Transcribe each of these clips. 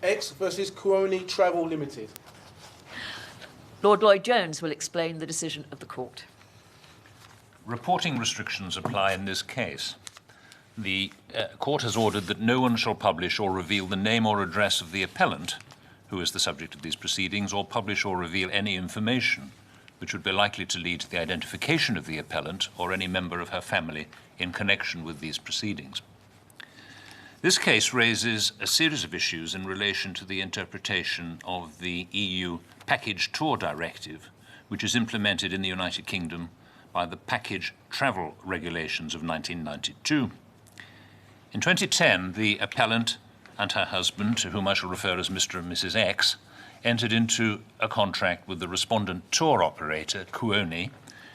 X versus Kuoni Travel Limited. Lord Lloyd-Jones will explain the decision of the court. Reporting restrictions apply in this case. The court has ordered that no one shall publish or reveal the name or address of the appellant, who is the subject of these proceedings, or publish or reveal any information which would be likely to lead to the identification of the appellant or any member of her family in connection with these proceedings. This case raises a series of issues in relation to the interpretation of the EU Package Tour Directive, which is implemented in the United Kingdom by the Package Travel Regulations of 1992. In 2010, the appellant and her husband, to whom I shall refer as Mr. and Mrs. X, entered into a contract with the Respondent tour operator, Kuoni,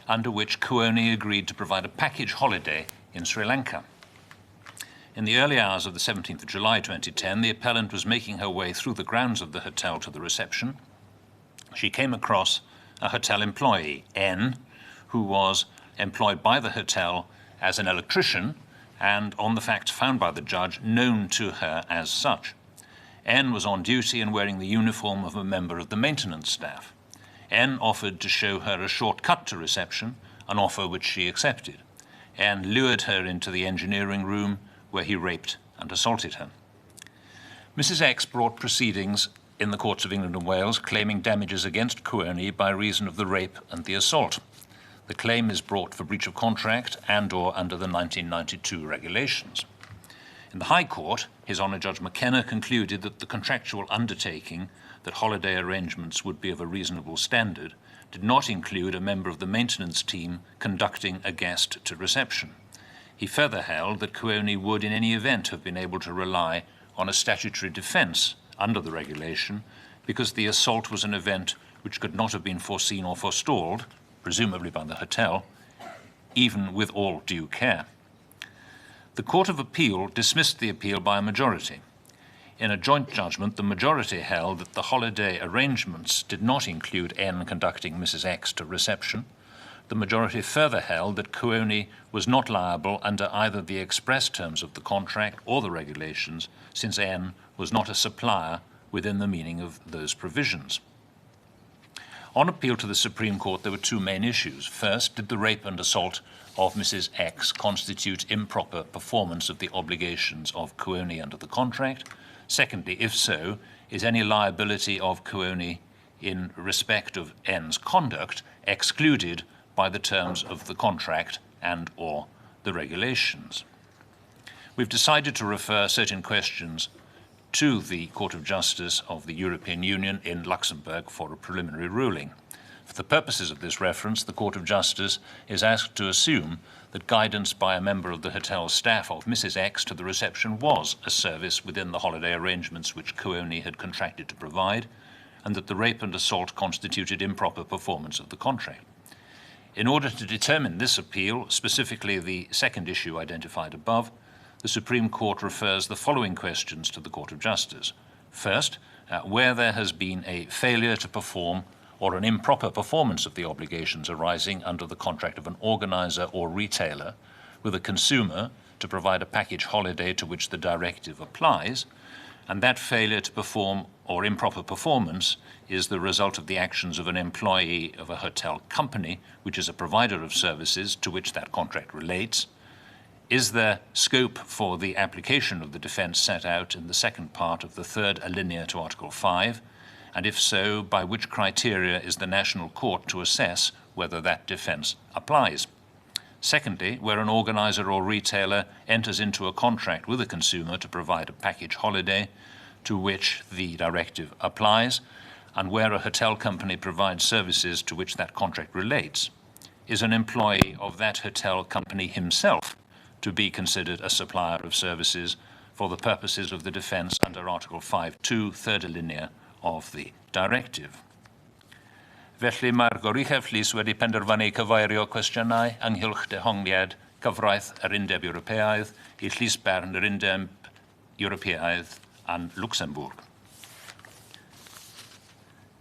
under which Kuoni agreed to provide a package holiday in Sri Lanka. In the early hours of the 17th of July 2010, the appellant was making her way through the grounds of the hotel to the reception. She came across a hotel employee, N, who was employed by the hotel as an electrician and, on the facts found by the judge, known to her as such. N was on duty and wearing the uniform of a member of the maintenance staff. N offered to show her a short cut to reception, an offer which she accepted. N lured her into the engineering room, where he raped and assaulted her. Mrs. X brought proceedings in the courts of England and Wales claiming damages against Kuoni by reason of the rape and the assault. The claim is brought for breach of contract and/or under the 1992 regulations. In the High Court, His Honour Judge McKenna concluded that the contractual undertaking that holiday arrangements would be of a reasonable standard did not include a member of the maintenance team conducting a guest to reception. He further held that Kuoni would in any event have been able to rely on a statutory defence under the regulation because the assault was an event which could not have been foreseen or forestalled, presumably by the hotel, even with all due care. The Court of Appeal dismissed the appeal by a majority. In a joint judgment, the majority held that the holiday arrangements did not include N conducting Mrs. X to reception. The majority further held that Kuoni was not liable under either the express terms of the contract or the regulations, since N was not a supplier within the meaning of those provisions. On appeal to the Supreme Court, there were two main issues. First, did the rape and assault of Mrs. X constitute improper performance of the obligations of Kuoni under the contract? Secondly, if so, is any liability of Kuoni in respect of N's conduct excluded by the terms of the contract and/or the regulations? We've decided to refer certain questions to the Court of Justice of the European Union in Luxembourg for a preliminary ruling. For the purposes of this reference, the Court of Justice is asked to assume that guidance by a member of the hotel staff of Mrs. X to the reception was a service within the holiday arrangements which Kuoni had contracted to provide, and that the rape and assault constituted improper performance of the contract. In order to determine this appeal, specifically the second issue identified above, the Supreme Court refers the following questions to the Court of Justice. First, where there has been a failure to perform or an improper performance of the obligations arising under the contract of an organizer or retailer with a consumer to provide a package holiday to which the directive applies, and that failure to perform or improper performance is the result of the actions of an employee of a hotel company, which is a provider of services to which that contract relates. Is there scope for the application of the defence set out in the second part of the third alinea to Article 5? And if so, by which criteria is the National Court to assess whether that defence applies? Secondly, where an organiser or retailer enters into a contract with a consumer to provide a package holiday to which the directive applies, and where a hotel company provides services to which that contract relates, is an employee of that hotel company himself to be considered a supplier of services for the purposes of the defence under Article 5.2, third alinea of the directive. Felly mae'r Goruchaf Llys wedi penderfynu cyfeirio cwestiynau ynghylch dehongliad cyfraith yr Undeb Ewropeaidd I Llys Bern yr Undeb Ewropeaidd yn Luxembourg.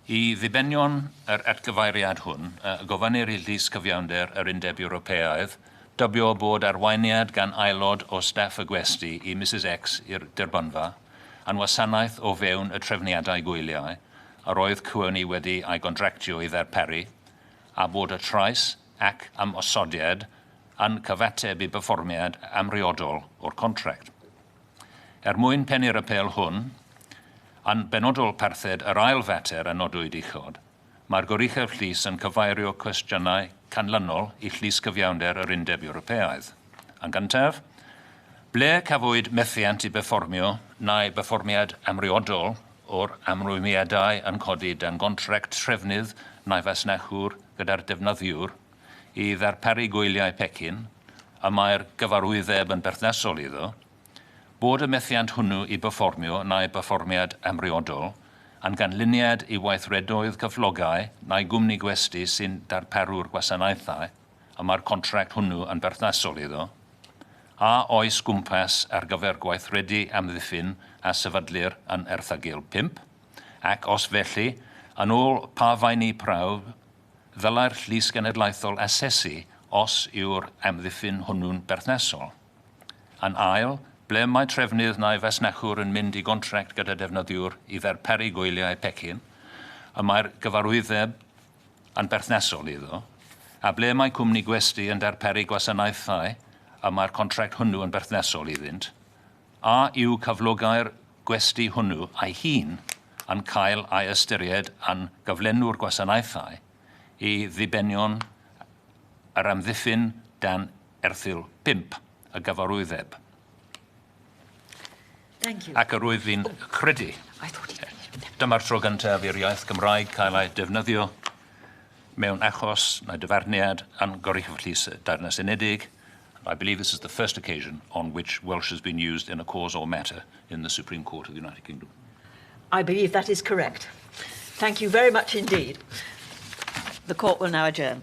I ddibenion yr atgyfeiriad hwn, gofynir I Llys Cyfiawnder yr Undeb Ewropeaidd dybio bod arweiniad gan aelod o staff y gwesti I Mrs. X i'r derbynfa yn wasanaeth o fewn y trefniadau gwyliau, a roedd Kuoni wedi ei gontractio i ddarperu, a bod y trais ac ymosodiad yn cyfateb i berfformiad amriodol o'r contract. Mwyn pennu'r apel hwn, yn benodol parthed yr ail fater a nodwyd uchod, mae'r goruchaf llys yn cyfeirio cwestiynau canlynol i llys cyfiawnder yr Undeb Ewropeaidd. Yn gyntaf, ble cafwyd methiant i berfformio neu berfformiad amriodol o'r amrwymiadau yn codi dan gontract trefnydd neu fasnachwr gyda'r defnyddiwr i ddarparu gwyliau pecyn, a mae'r gyfarwyddeb yn berthnasol iddo, bod y methiant hwnnw i berfformio neu berfformiad amriodol yn ganlyniad i weithredoedd cyflogau neu gwmni gwesti sy'n darparwr gwasanaethau, a mae'r contract hwnnw yn berthnasol iddo, a oes gwmpas ar gyfer gweithredu amddiffyn a sefydlu'r yn erthygl 5, ac os felly, yn ôl pa faini prawf, ddylai'r llys genedlaethol asesu os yw'r amddiffyn hwnnw'n berthnasol. Yn ail, ble mae trefnydd neu fasnachwr yn mynd i gontract gyda defnyddiwr i ddarparu gwyliau pecyn, a mae'r gyfarwyddeb yn berthnasol iddo, a ble mae cwmni gwesti yn darparu gwasanaethau, a mae'r contract hwnnw yn berthnasol iddynt, a yw cyflogau'r gwesti hwnnw a'i hun yn cael ei ystyried yn gyflenwr gwasanaethau i ddibenion yr amddiffyn dan erthygl 5, y gyfarwyddeb. Thank you. Ac yr oedd fi'n credu. Dyma'r tro gyntaf i'r iaith Gymraeg cael ei defnyddio mewn achos neu dyfarniad yn goruchaf llys Deyrnas Unedig. I believe this is the first occasion on which Welsh has been used in a cause or matter in the Supreme Court of the United Kingdom. I believe that is correct. Thank you very much indeed. The court will now adjourn.